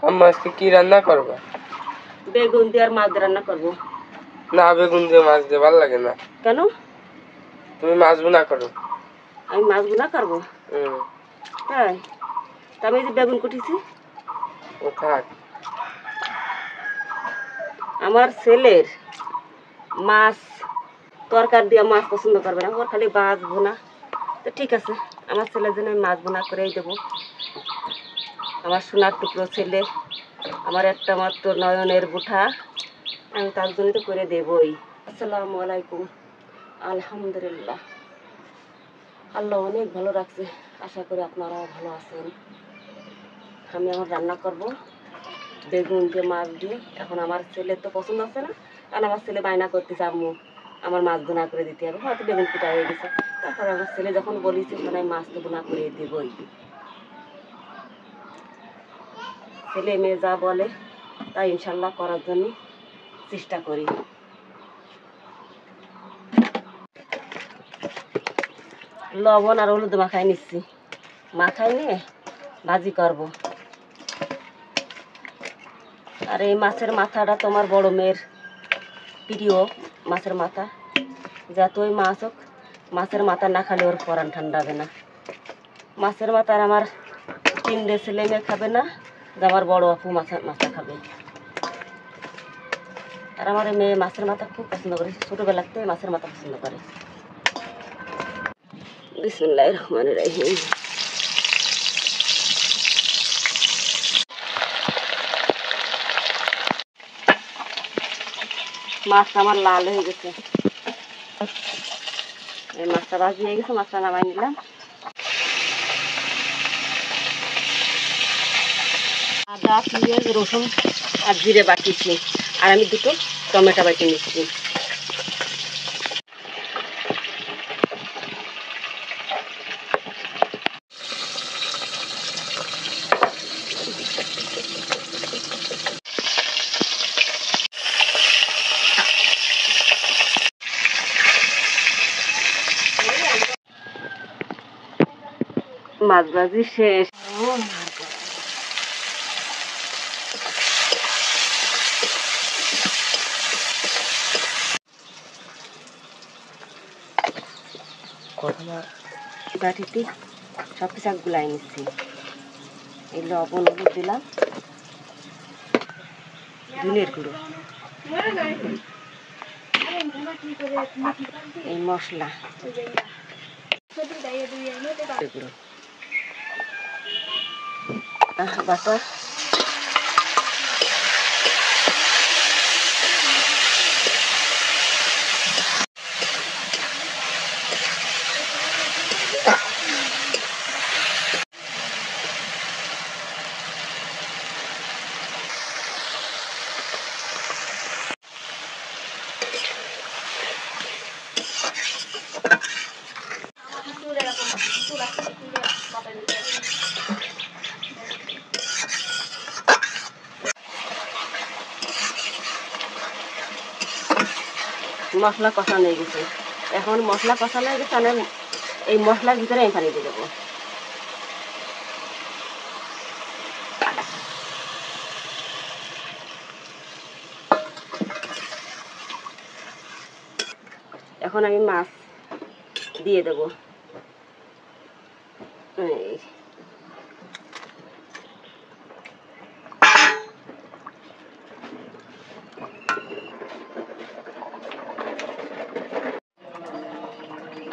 আম্মা আজকে কি রান্না করবা? বেগুন দিয়ে আর মাছ দিয়ে রান্না করবো। না, বেগুন দিয়ে মাছ দিয়ে ভালো লাগে না। কেন? তুমি মাছ ভুনা করো। আমি মাছ ভুনা করবো? তাই? তা আমি যে বেগুন কুটিছি। ও থাক। আমার ছেলের মাছ তরকারি দিয়ে মাছ পছন্দ করবে না, ওর খালি মাছ ভুনা। তো ঠিক আছে, আমার ছেলের জন্য আমি মাছ ভুনা করেই দেবো। আমার সোনার টুকরো ছেলে, আমার একটা মাত্র নয়নের বুঠা, আমি তার জন্য তো করে দেবই। আসসালামু আলাইকুম। আলহামদুলিল্লাহ, আল্লাহ অনেক ভালো রাখছে, আশা করি আপনারাও ভালো আছেন। আমি আমার রান্না করব বেগুন দিয়ে মাছ দিয়ে। এখন আমার ছেলের তো পছন্দ আছে না, কারণ আমার ছেলে বায়না করতেছে আম্মু আমার মাছ বোনা করে দিতে হবে। হয়তো বেগুন কুটা হয়ে গেছে, তারপরে আমার ছেলে যখন বলেছে মানে মাছ তো বোনা করে দেবই। ছেলে মেয়ে যা বলে তাই ইনশাল্লাহ করার জন্য চেষ্টা করি। লবণ আর হলুদ মাখায় নিচ্ছি, মাখায় নিয়ে ভাজি করব। আর এই মাছের মাথাটা তোমার বড় মেয়ের প্রিয়, মাছের মাথা। যতই মাছ হোক, মাছের মাথা না খালে ওর পরান ঠান্ডা হবে না। মাছের মাথা আর আমার 3 ছেলে মেয়ে খাবে না, যে আমার বড় আপু মাথা খাবে। আর আমার মেয়ে মাছের মাথা খুব পছন্দ করে, ছোটোবেলা থেকে মাছের মাথা পছন্দ করে। বিসমিল্লাহির রহমানির রহিম। মাছটা আমার লাল হয়ে গেছে, এই মাছটা ভাজি হয়ে গেছে, মাছটা নামাই নিলাম। আদা, পেঁয়াজ, রসুন আর জিরে বাটিছি, আর আমি 2টো টমেটো বাটি নিচ্ছি। মাছ ভাজি শেষ। বাটিতে সব কিছু গুলাই নিচ্ছি। এই লবণ হলুদ দিলাম, ধনের গুঁড়ো, এই মশলা বাটা, মশলা কষানো হয়ে গেছে। এখন মশলা কষানো হয়ে গেছে, আমি এই মশলার ভিতরে আমি পানি দিয়ে দেবো। এখন আমি মাছ দিয়ে দেবো।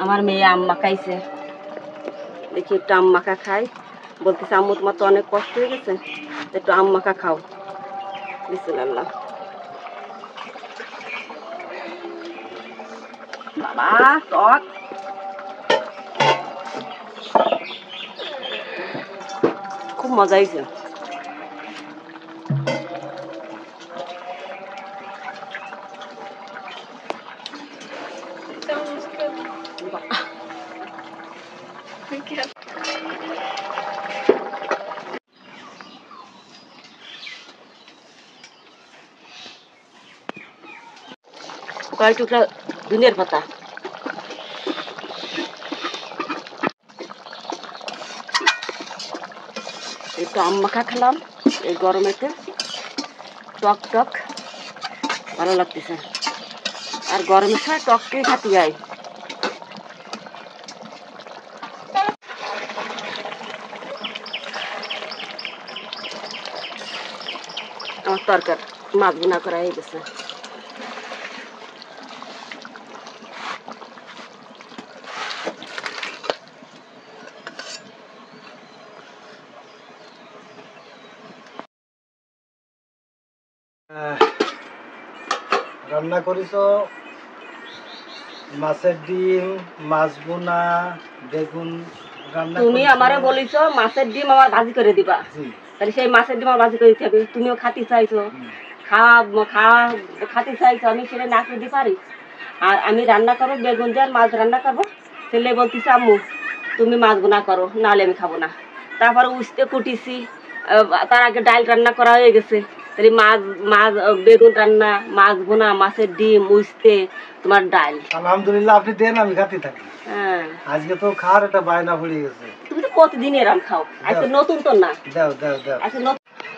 আমার মেয়ে আম মাখাইছে, দেখি একটু আম মাখা খাই। বলতেছে আম্মু তোমার তো অনেক কষ্ট হয়ে গেছে, একটু আম মাখা খাও। বিসমিল্লাহ। বাবা টক, খুব মজা হয়েছে। কয়েক টুকরা ধনিয়ার পাতা, একটু আম মাখা খেলাম। এই গরমেতে টক টক ভালো লাগতেছে। আর গরমের সময় টকটাই খাতে যায়। আমার তরকার মাছ বোনা করা হয়ে গেছে। রান্না করিস মাছের ডিম, মাছ বোনা, বেগুন রান্না। তুমি আমারে বলিস মাছের ডিম আমার ভাজি করে দিবা, তাহলে সেই মাছের ডিম আমার ভাজি করে দিতে হবে। তুমিও খাতে চাইছো, খাতে চাইছো, আমি সেটা না করে দিতে পারি? আর আমি রান্না করবো বেগুন দিয়ে মাছ রান্না করবো, ছেলে বলতেছে আম্মু তুমি মাছ বোনা করো, নাহলে আমি খাবো না। তারপরে উঠতে কুটিছি, তার আগে ডাল রান্না করা হয়ে গেছে। তাহলে মাছ বেগুন রান্না, মাছ বোনা, মাছের ডিম, উঠতে তোমার ডাল। আলহামদুলিল্লাহ, আপনি দেন, আমি খাতে থাকি। হ্যাঁ, আজকে তো খাওয়ার একটা বায়না পড়ে গেছে। তুমি তো প্রতিদিন এরম খাও, আজকে নতুন তো না। দাও দাও দাও, আজকে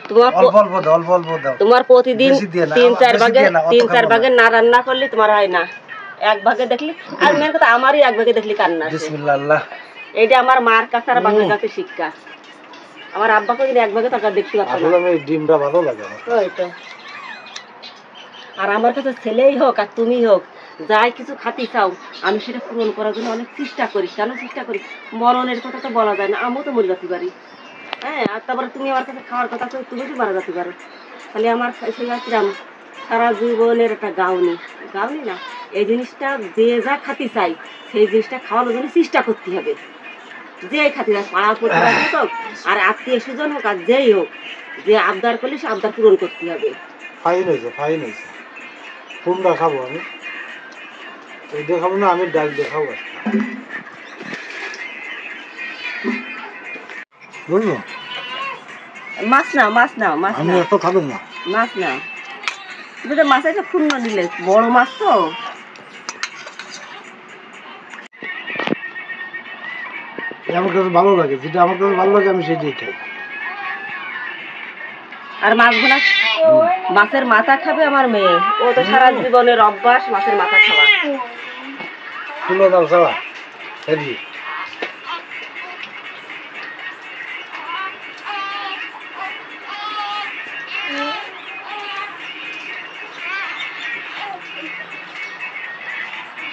তোমার অল্প অল্প দাও, অল্প অল্প দাও। তোমার প্রতিদিন বেশি দিয়ে না, 3-4 বেশি ভাগে দিয়ে না, অত 3-4 খাবো ভাগে না। না রান্না করলে তোমার হয় না। এক ভাগে দেখলি, আর মেন কথা আমারই এক ভাগে দেখলি কান্না আসে। বিসমিল্লাহ আল্লাহ। এইটা আমার মার কাছে আর বাবার কাছে শিক্ষা। আমার আব্বাকে যদি এক ভাগে টাকা দেখতে পারতাম আসলে আমি ডিমটা ভালো লাগে আমার। ওই তো। আর আমার কাছে ছেলেই হোক আর তুমি হোক, যাই কিছু খাতে চাও, আমি সেটা পূরণ করার জন্য অনেক চেষ্টা করি। কেন চেষ্টা করি? মরণের কথা তো বলা যায় না, আমিও তো মরে যেতে পারি। হ্যাঁ, আর তারপরে তুমি আমার কাছে খাওয়ার কথা তো তুমি তো মারা যেতে পারো। তাহলে আমার সেই রাখলাম সারা জীবনের একটা গাউনি না, এই জিনিসটা যে যা খাতে চাই সেই জিনিসটা খাওয়ানোর জন্য চেষ্টা করতে হবে। যে খাতে চাই, পাড়া প্রতিবেশী হোক আর আত্মীয় স্বজন হোক আর যেই হোক, যে আবদার করলে সে আবদার পূরণ করতে হবে। ফাইন হয়েছে, ফাইন হয়েছে। কুমড়া খাবো আমি, এইটা খাবো না, আমি ডাল দিয়ে খাবো। বুঝলো, মাছ নাও, মাছ নাও, মাছ আমি নাও, এত খাবো না। মাছ নাও। তুমি তো মাছ একটা পূর্ণ দিলে, বড় মাছ তো। আমার কাছে ভালো লাগে, যেটা আমার কাছে ভালো লাগে আমি সেটাই খাই। আর মাছগুলা, মাছের মাথা খাবে আমার মেয়ে, ও তো সারা জীবনের অভ্যাস মাছের মাথা খাওয়া। তুলো দাও খাওয়া হেভি।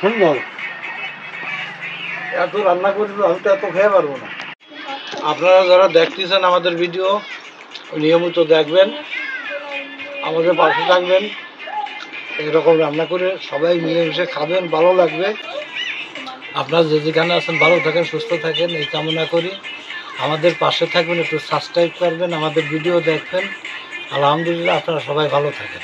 সুন্দর, এত রান্না করি তো আমি তো এত খেয়ে পারবো না। আপনারা যারা দেখতেছেন আমাদের ভিডিও, নিয়মিত দেখবেন, আমাদের পাশে থাকবেন, এরকম রান্না করে সবাই মিলেমিশে খাবেন, ভালো লাগবে। আপনারা যে যেখানে আছেন ভালো থাকেন, সুস্থ থাকেন, এই কামনা করি। আমাদের পাশে থাকবেন, একটু সাবস্ক্রাইব করবেন, আমাদের ভিডিও দেখবেন। আলহামদুলিল্লাহ, আপনারা সবাই ভালো থাকেন।